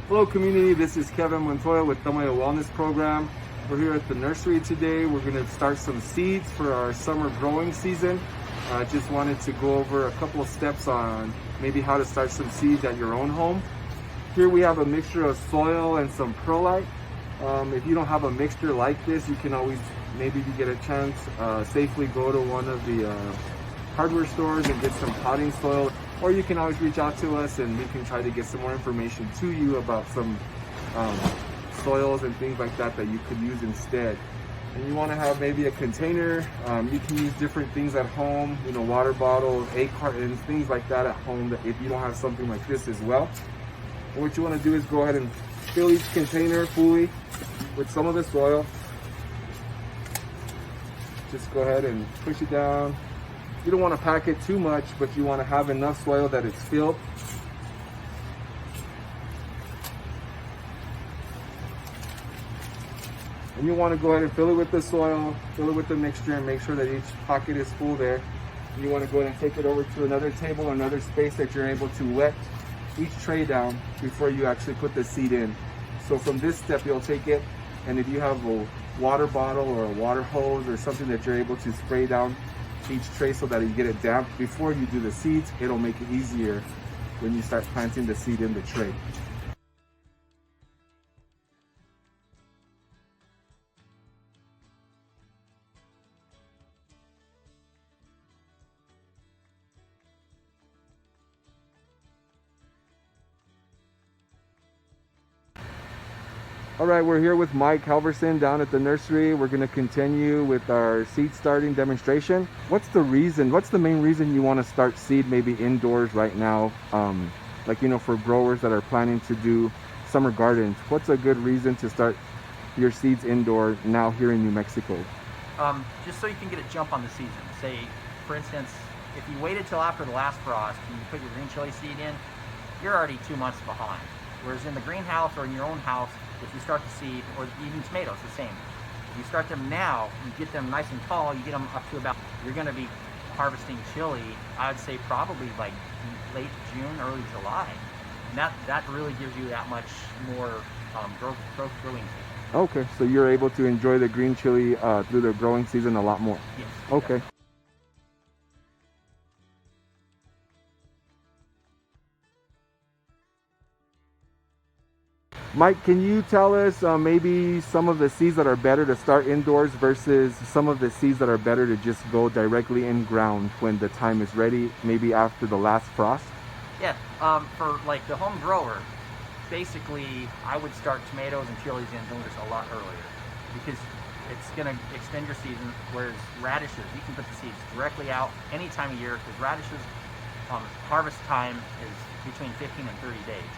Hello community, this is Kevin Montoya with Tamaya Wellness Program. We're here at the nursery today. We're going to start some seeds for our summer growing season. I just wanted to go over a couple of steps on maybe how to start some seeds at your own home. Here we have a mixture of soil and some perlite. If you don't have a mixture like this, you can always, maybe if you get a chance, safely go to one of the hardware stores and get some potting soil. Or you can always reach out to us and we can try to get some more information to you about some soils and things like that that you could use instead. And you want to have maybe a container. You can use different things at home, you know, water bottles, egg cartons, things like that at home, that if you don't have something like this as well. And what you want to do is go ahead and fill each container fully with some of the soil. Just go ahead and push it down. You don't want to pack it too much, but you want to have enough soil that it's filled. And you want to go ahead and fill it with the soil, fill it with the mixture, and make sure that each pocket is full there. And you want to go ahead and take it over to another table or another space that you're able to wet each tray down before you actually put the seed in. So from this step, you'll take it, and if you have a water bottle or a water hose or something that you're able to spray down each tray so that you get it damp before you do the seeds, it'll make it easier when you start planting the seed in the tray. All right, we're here with Mike Halverson down at the nursery. We're going to continue with our seed starting demonstration. What's the main reason you want to start seed maybe indoors right now? Like, you know, for growers that are planning to do summer gardens, what's a good reason to start your seeds indoor now here in New Mexico? Just so you can get a jump on the season. Say, for instance, if you waited till after the last frost and you put your green chili seed in, you're already 2 months behind. Whereas in the greenhouse or in your own house, if you start to seed, or even tomatoes, the same. If you start them now, you get them nice and tall, you get them up to about, you're going to be harvesting chili, I would say probably like late June, early July. And that really gives you that much more growing season. Okay, so you're able to enjoy the green chili through the growing season a lot more. Yes. Okay. Definitely. Mike, can you tell us maybe some of the seeds that are better to start indoors versus some of the seeds that are better to just go directly in ground when the time is ready, maybe after the last frost? Yeah, for like the home grower, basically I would start tomatoes and chilies indoors a lot earlier because it's going to extend your season, whereas radishes, you can put the seeds directly out any time of year because radishes, harvest time is between 15 and 30 days.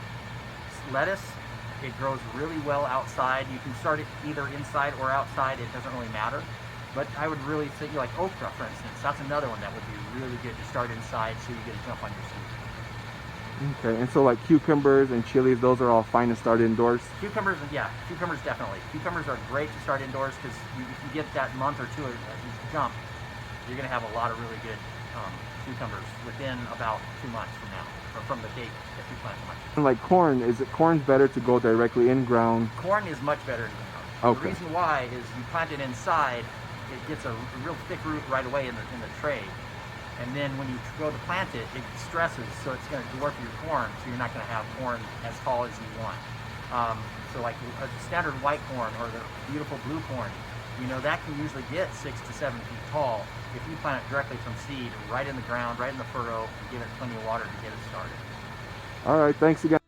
Lettuce, it grows really well outside. You can start it either inside or outside. It doesn't really matter. But I would really say, like okra, for instance, that's another one that would be really good to start inside so you get a jump on your seed. Okay, and so like cucumbers and chilies, those are all fine to start indoors? Cucumbers, yeah, cucumbers definitely. Cucumbers are great to start indoors because if you get that month or two of jump, you're going to have a lot of really good cucumbers within about 2 months from now, or from the date that you plant them. And like corn, corn's better to go directly in ground? Corn is much better in ground. Okay. The reason why is you plant it inside, it gets a real thick root right away in the tray. And then when you go to plant it, it stresses, so it's going to dwarf your corn, so you're not going to have corn as tall as you want. So like a standard white corn or the beautiful blue corn, you know, that can usually get 6 to 7 feet tall if you plant it directly from seed, right in the ground, right in the furrow, and give it plenty of water to get it started. All right, thanks again.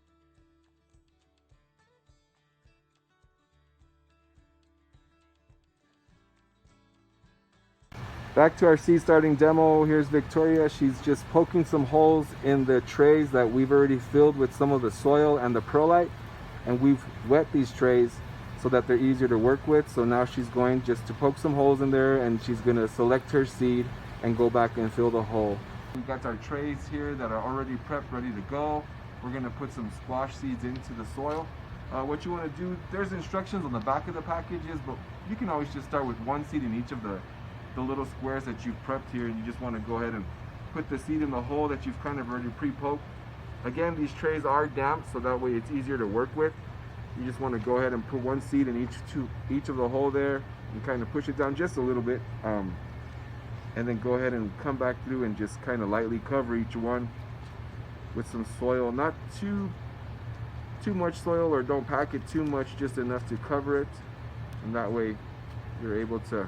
Back to our seed starting demo. Here's Victoria. She's just poking some holes in the trays that we've already filled with some of the soil and the perlite, and we've wet these trays so that they're easier to work with. So now she's going just to poke some holes in there, and she's going to select her seed and go back and fill the hole. We've got our trays here that are already prepped, ready to go. We're going to put some squash seeds into the soil. What you want to do, there's instructions on the back of the packages, but you can always just start with one seed in each of the little squares that you've prepped here. You just want to go ahead and put the seed in the hole that you've kind of already pre-poked. Again, these trays are damp, so that way it's easier to work with. You just want to go ahead and put one seed in each of the hole there and kind of push it down just a little bit. And then go ahead and come back through and just kind of lightly cover each one with some soil. Not too much soil, or don't pack it too much, just enough to cover it. And that way you're able to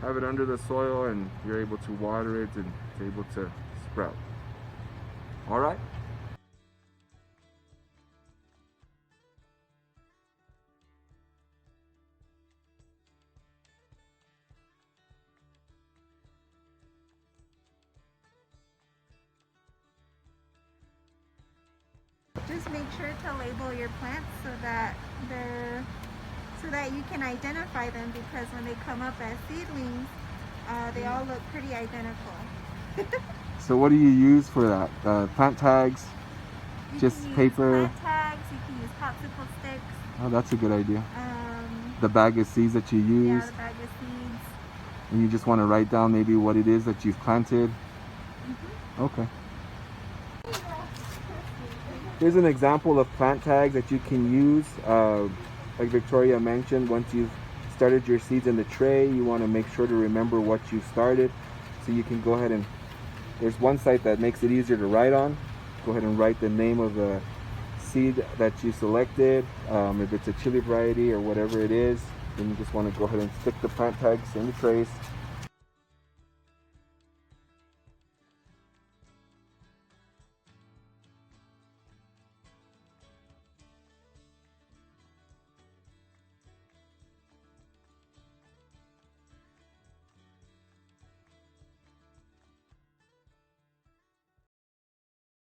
have it under the soil and you're able to water it and it's able to sprout. All right. Just make sure to label your plants so that you can identify them, because when they come up as seedlings, they all look pretty identical. So what do you use for that? Plant tags? You Just can use paper? plant tags, you can use popsicle sticks. Oh, that's a good idea. Um, The bag of seeds that you use, yeah, the bag of seeds. and you just want to write down maybe what it is that you've planted. Mm-hmm. Okay. Here's an example of plant tags that you can use. Like Victoria mentioned, once you've started your seeds in the tray, you want to make sure to remember what you started. So you can go ahead and, there's one site that makes it easier to write on. Go ahead and write the name of the seed that you selected. If it's a chili variety or whatever it is, then you just want to go ahead and stick the plant tags in the trays.